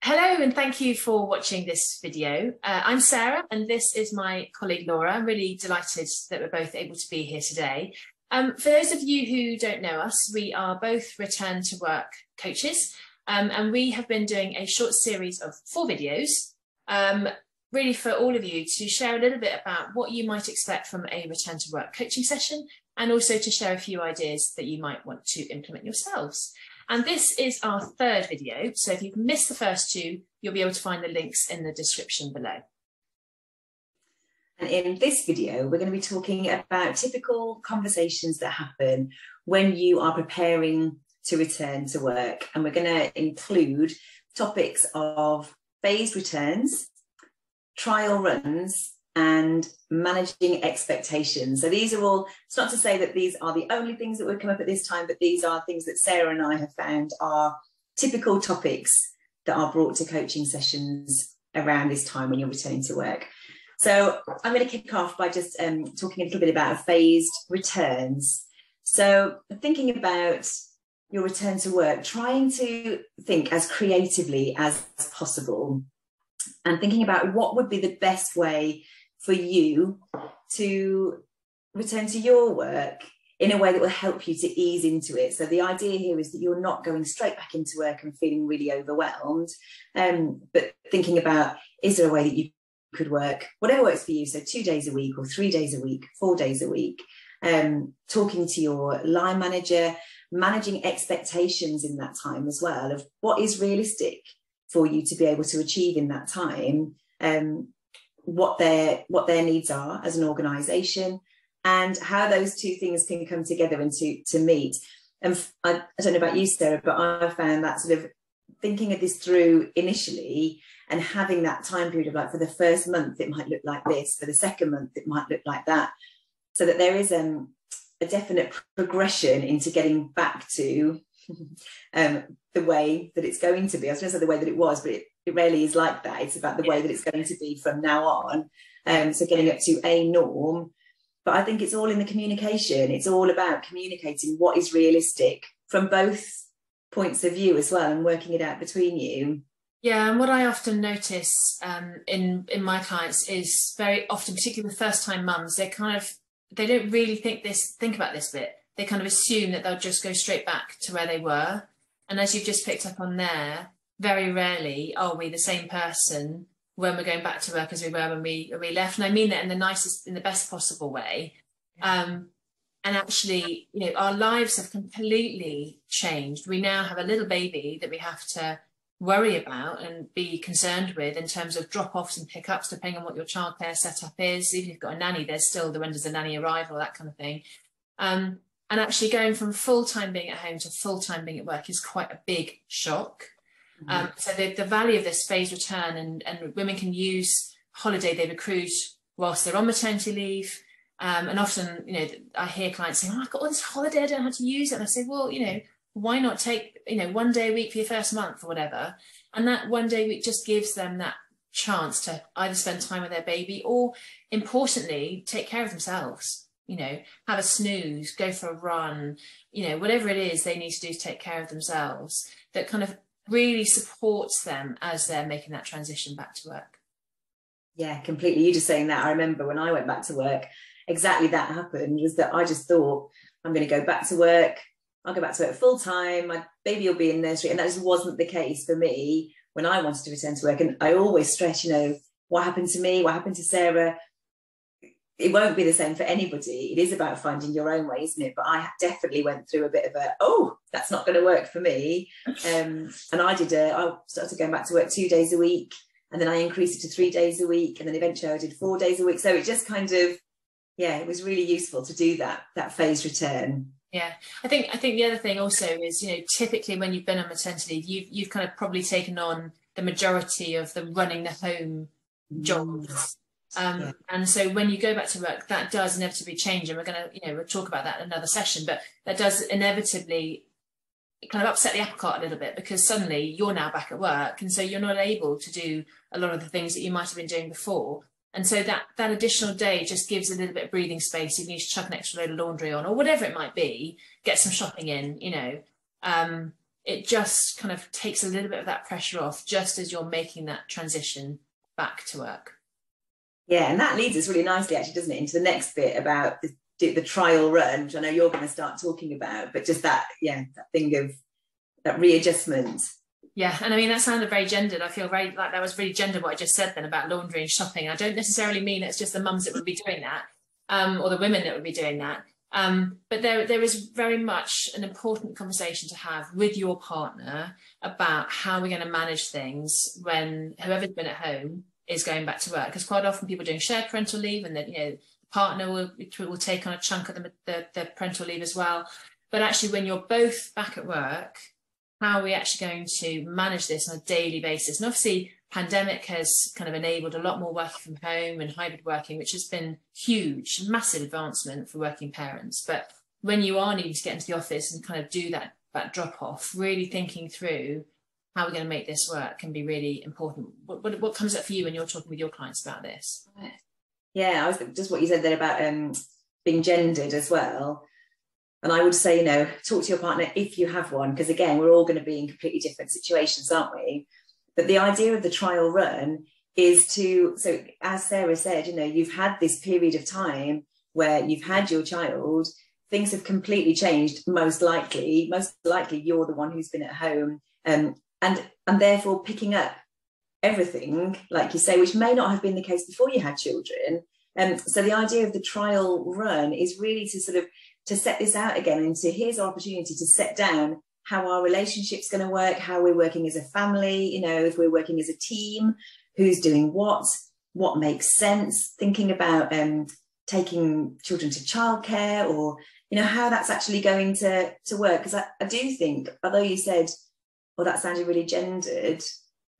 Hello and thank you for watching this video. I'm Sarah and this is my colleague Laura. I'm really delighted that we're both able to be here today. For those of you who don't know us, we are both return to work coaches and we have been doing a short series of 4 videos really for all of you to share a little bit about what you might expect from a return to work coaching session and also to share a few ideas that you might want to implement yourselves. And this is our 3rd video, so if you've missed the first 2, you'll be able to find the links in the description below. And in this video, we're going to be talking about typical conversations that happen when you are preparing to return to work. And we're going to include topics of phased returns, trial runs, and managing expectations. So these are all, it's not to say that these are the only things that would come up at this time, but these are things that Sarah and I have found are typical topics that are brought to coaching sessions around this time when you're returning to work. So I'm going to kick off by just talking a little bit about phased returns. So thinking about your return to work, trying to think as creatively as possible and thinking about what would be the best way for you to return to your work in a way that will help you to ease into it. So the idea here is that you're not going straight back into work and feeling really overwhelmed, but thinking about, is there a way that you could work, whatever works for you, so 2 days a week or 3 days a week, 4 days a week, talking to your line manager, managing expectations in that time as well of what is realistic for you to be able to achieve in that time, what their needs are as an organisation, and how those 2 things can come together and to meet. And I don't know about you, Sarah, but I found that sort of thinking of this through initially and having that time period of like, for the first month, it might look like this, for the second month, it might look like that, so that there is a definite progression into getting back to the way that it's going to be. I was going to say the way that it was, but it rarely is like that. It's about the way that it's going to be from now on. So getting up to a norm. But I think it's all in the communication. It's all about communicating what is realistic from both points of view as well and working it out between you. Yeah, and what I often notice in my clients is very often, particularly with first-time mums, they don't really think about this bit. They kind of assume that they'll just go straight back to where they were. And as you've just picked up on there, very rarely are we the same person when we're going back to work as we were when we left. And I mean that in the best possible way. And actually, you know, our lives have completely changed. We now have a little baby that we have to worry about and be concerned with in terms of drop-offs and pickups, depending on what your childcare setup is. Even if you've got a nanny, there's still the when does the nanny arrive, or that kind of thing. And actually going from full-time being at home to full-time being at work is quite a big shock. So the value of this phased return, and women can use holiday they've accrued whilst they're on maternity leave. And often, you know, I hear clients saying, oh, I've got all this holiday, I don't know how to use it. And I say, well, you know, why not take, you know, 1 day a week for your first month or whatever. And that 1 day a week just gives them that chance to either spend time with their baby or, importantly, take care of themselves. You know, have a snooze, go for a run, you know, whatever it is they need to do to take care of themselves, that kind of really supports them as they're making that transition back to work. Yeah, completely. You just saying that, I remember when I went back to work, exactly that happened, was that I just thought, I'm going to go back to work, I'll go back to work full time, my baby will be in nursery. And that just wasn't the case for me when I wanted to return to work. And I always stress, you know, what happened to me, what happened to Sarah, it won't be the same for anybody. It is about finding your own way, isn't it? But I definitely went through a bit of oh, that's not going to work for me. And I started going back to work 2 days a week, and then I increased it to 3 days a week, and then eventually I did 4 days a week. So it just kind of, yeah, it was really useful to do that phased return. Yeah, I think the other thing also is, you know, typically when you've been on maternity leave, you've kind of probably taken on the majority of the running the home jobs. And so when you go back to work, that does inevitably change, and we're going to, you know, we'll talk about that in another session, but that does inevitably kind of upset the apple cart a little bit, because suddenly you're now back at work, and so you're not able to do a lot of the things that you might have been doing before. And so that additional day just gives a little bit of breathing space. You need to chuck an extra load of laundry on, or whatever it might be, get some shopping in, you know, it just kind of takes a little bit of that pressure off just as you're making that transition back to work. Yeah, and that leads us really nicely, actually, doesn't it, into the next bit about the trial run, which I know you're going to start talking about, but just that, that thing of that readjustment. Yeah, and I mean, that sounded very gendered. I feel very like that was really gendered what I just said then about laundry and shopping. I don't necessarily mean it's just the mums that would be doing that, or the women that would be doing that. But there is very much an important conversation to have with your partner about how we're going to manage things when whoever's been at home is going back to work. Because quite often people are doing shared parental leave, and that, you know, the partner will take on a chunk of the parental leave as well. But actually, when you're both back at work, how are we actually going to manage this on a daily basis? And obviously, pandemic has kind of enabled a lot more working from home and hybrid working, which has been huge, massive advancement for working parents. But when you are needing to get into the office and kind of do that drop off, really thinking through how we're going to make this work can be really important. What comes up for you when you're talking with your clients about this? Yeah, I was just what you said there about being gendered as well. And I would say, you know, talk to your partner if you have one, because again, we're all going to be in completely different situations, aren't we? But the idea of the trial run is so as Sarah said, you know, you've had this period of time where you've had your child, things have completely changed, most likely you're the one who's been at home, and therefore picking up everything, like you say, which may not have been the case before you had children. So the idea of the trial run is really to set this out again, and here's our opportunity to set down how our relationship's going to work, how we're working as a family, you know, if we're working as a team, who's doing what makes sense, thinking about taking children to childcare, or, you know, how that's actually going to work. Because I do think, although you said, well, that sounded really gendered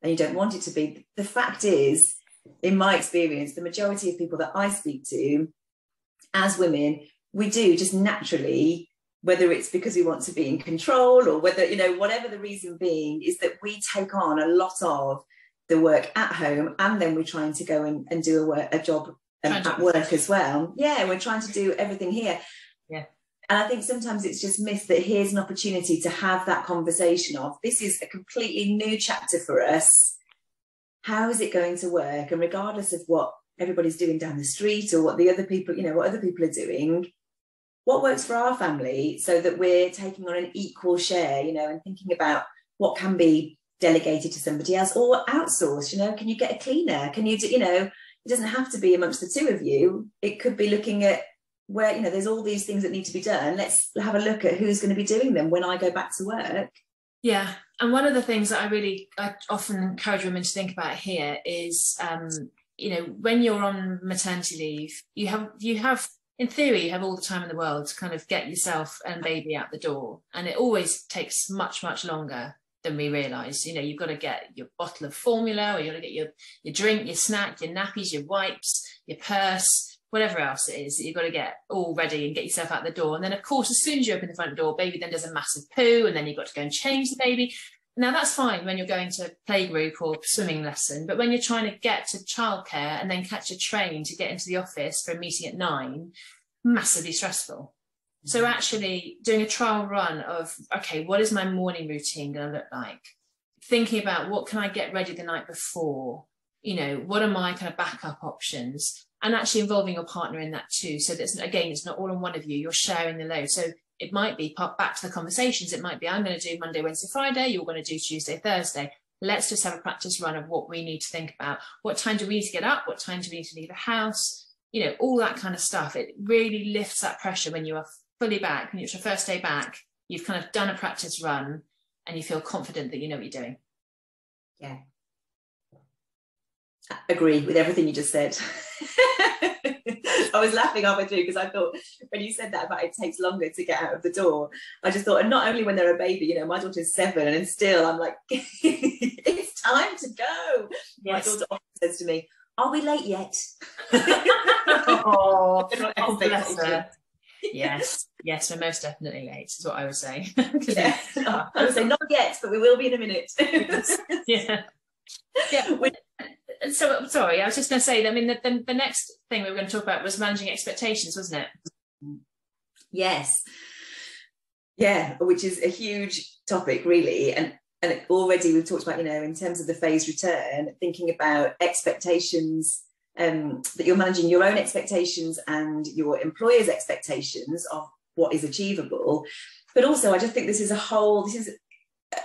and you don't want it to be, the fact is, in my experience, the majority of people that I speak to as women, we do just naturally, whether it's because we want to be in control or whether, you know, whatever the reason being, is that we take on a lot of the work at home, and then we're trying to go and do a job at work as well. Yeah, we're trying to do everything here. Yeah. And I think sometimes it's just missed that here's an opportunity to have that conversation of, this is a completely new chapter for us. How is it going to work? And regardless of what everybody's doing down the street or what the other people, you know, what other people are doing, what works for our family, so that we're taking on an equal share, you know, and thinking about what can be delegated to somebody else or outsourced. You know, can you get a cleaner? Can you do, you know, it doesn't have to be amongst the two of you. It could be looking at where, you know, there's all these things that need to be done. Let's have a look at who's going to be doing them when I go back to work. Yeah. And one of the things that I often encourage women to think about here is, you know, when you're on maternity leave, you have in theory, you have all the time in the world to kind of get yourself and baby out the door. And it always takes much, much longer than we realise. You know, you've got to get your bottle of formula, or you've got to get your drink, your snack, your nappies, your wipes, your purse, whatever else it is that you've got to get all ready and get yourself out the door. And then, of course, as soon as you open the front door, baby then does a massive poo, and then you've got to go and change the baby. Now, that's fine when you're going to playgroup or swimming lesson, but when you're trying to get to childcare and then catch a train to get into the office for a meeting at 9, massively stressful. So actually doing a trial run of, okay, what is my morning routine going to look like? Thinking about what can I get ready the night before? You know, what are my kind of backup options? And actually involving your partner in that too. So that's, again, it's not all on one of you, you're sharing the load. So it might be back to the conversations. It might be, I'm going to do Monday, Wednesday, Friday. You're going to do Tuesday, Thursday. Let's just have a practice run of what we need to think about. What time do we need to get up? What time do we need to leave the house? You know, all that kind of stuff. It really lifts that pressure when you are fully back, when it's your first day back. You've kind of done a practice run and you feel confident that you know what you're doing. Yeah. I agree with everything you just said. I was laughing halfway through because I thought, when you said that about it takes longer to get out of the door, I just thought, and not only when they're a baby, you know, my daughter's 7 and still I'm like, it's time to go. Yes. My daughter often says to me, are we late yet? Oh, bless her. Yes, we're most definitely late, is what I would say. Yeah. I would say not yet, but we will be in a minute. Yeah. So, sorry, I was just going to say, I mean, the next thing we were going to talk about was managing expectations, wasn't it? Yes. Yeah, which is a huge topic, really. And already we've talked about, you know, in terms of the phased return, thinking about expectations, that you're managing your own expectations and your employer's expectations of what is achievable. But also, I just think this is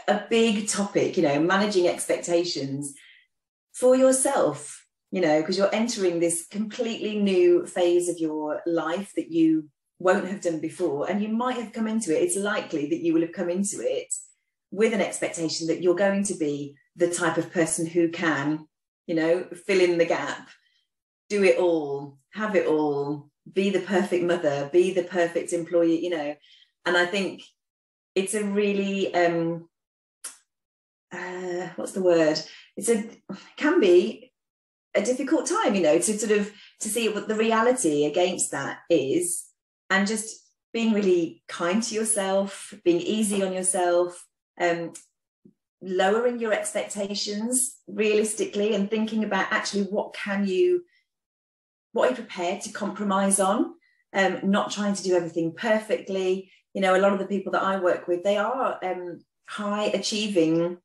a big topic, you know, managing expectations for yourself, you know, because you're entering this completely new phase of your life that you won't have done before, and you might have come into it. It's likely that you will have come into it with an expectation that you're going to be the type of person who can, you know, fill in the gap, do it all, have it all, be the perfect mother, be the perfect employee, you know. And I think it's a really what's the word? Can be a difficult time, you know, to sort of to see what the reality against that is, and just being really kind to yourself, being easy on yourself, lowering your expectations realistically, and thinking about actually what are you prepared to compromise on, not trying to do everything perfectly. You know, a lot of the people that I work with, they are high achieving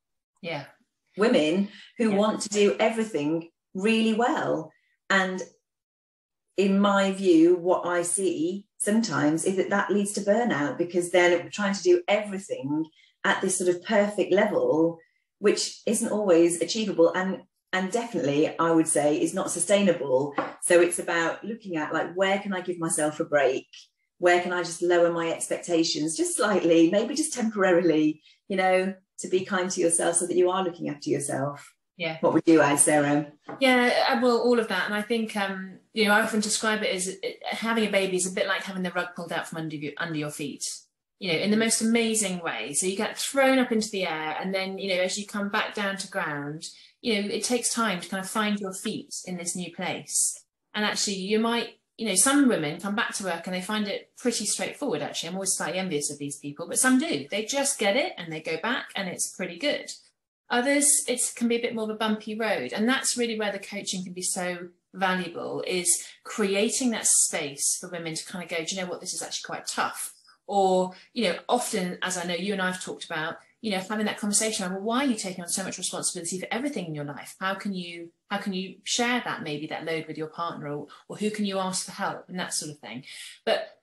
women who want to do everything really well. And in my view, what I see sometimes is that leads to burnout, because then we're trying to do everything at this sort of perfect level, which isn't always achievable, and definitely, I would say, is not sustainable. So it's about looking at, like, where can I give myself a break? Where can I just lower my expectations just slightly, maybe just temporarily, you know, to be kind to yourself so that you are looking after yourself. Yeah. What would you add, Sarah? Yeah, well, all of that. And I think, you know, I often describe it as having a baby is a bit like having the rug pulled out from under your feet, you know, in the most amazing way. So you get thrown up into the air, and then, you know, as you come back down to ground, you know, it takes time to kind of find your feet in this new place. And actually, you might, you know, some women come back to work and they find it pretty straightforward, actually. I'm always slightly envious of these people, but some do. They just get it and they go back and it's pretty good. Others, it can be a bit more of a bumpy road. And that's really where the coaching can be so valuable, is creating that space for women to kind of go, do you know what, this is actually quite tough. Or, you know, often, as I know you and I have talked about, you know, having that conversation around, well, why are you taking on so much responsibility for everything in your life? How can you share that, maybe that load with your partner, or who can you ask for help, and that sort of thing. But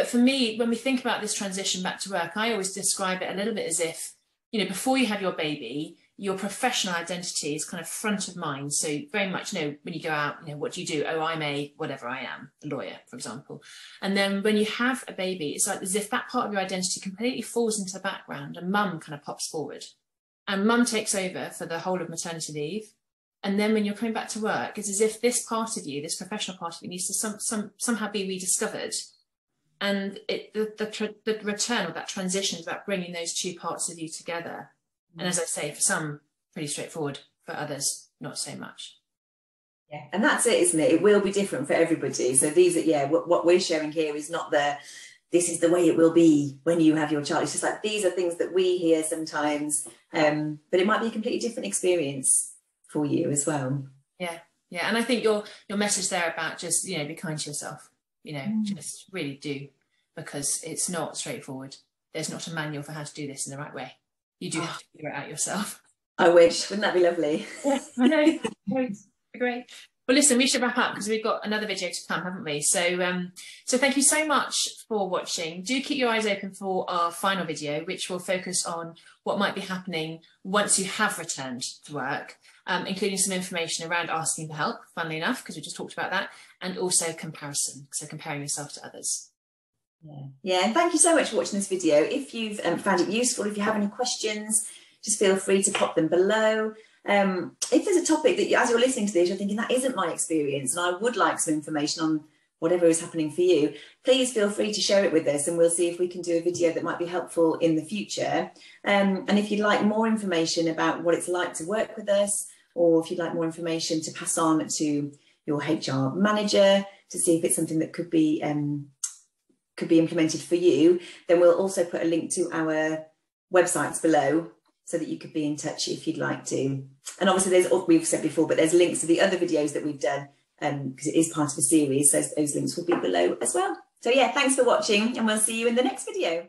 for me, when we think about this transition back to work, I always describe it a little bit as if, you know, before you have your baby, your professional identity is kind of front of mind. So very much, you know, when you go out, you know, what do you do? Oh, I'm a whatever I am, a lawyer, for example. And then when you have a baby, it's like as if that part of your identity completely falls into the background and mum kind of pops forward. And mum takes over for the whole of maternity leave. And then when you're coming back to work, it's as if this part of you, this professional part of you, needs to somehow be rediscovered. And the return, or that transition, is about bringing those two parts of you together. And as I say, for some, pretty straightforward. For others, not so much. Yeah, and that's it, isn't it? It will be different for everybody. So these are, yeah, what we're sharing here is not this is the way it will be when you have your child. It's just like, these are things that we hear sometimes, but it might be a completely different experience for you as well. Yeah, yeah. And I think your message there about just, you know, be kind to yourself, you know, just really do, because it's not straightforward. There's not a manual for how to do this in the right way. You do have to figure it out yourself. I wish. Wouldn't that be lovely? Yeah, I know. Great. Well, listen, we should wrap up because we've got another video to come, haven't we? So, so thank you so much for watching. Do keep your eyes open for our final video, which will focus on what might be happening once you have returned to work, including some information around asking for help, funnily enough, because we just talked about that, and also comparison, so comparing yourself to others. Yeah, and thank you so much for watching this video. If you've found it useful, if you have any questions, just feel free to pop them below. If there's a topic that, as you're listening to this, you're thinking, that isn't my experience, and I would like some information on whatever is happening for you, please feel free to share it with us, and we'll see if we can do a video that might be helpful in the future. And if you'd like more information about what it's like to work with us, or if you'd like more information to pass on to your HR manager to see if it's something that could be implemented for you, then we'll also put a link to our websites below so that you could be in touch if you'd like to. And obviously we've said before, but there's links to the other videos that we've done because it is part of a series, so those links will be below as well. So yeah, thanks for watching, and we'll see you in the next video.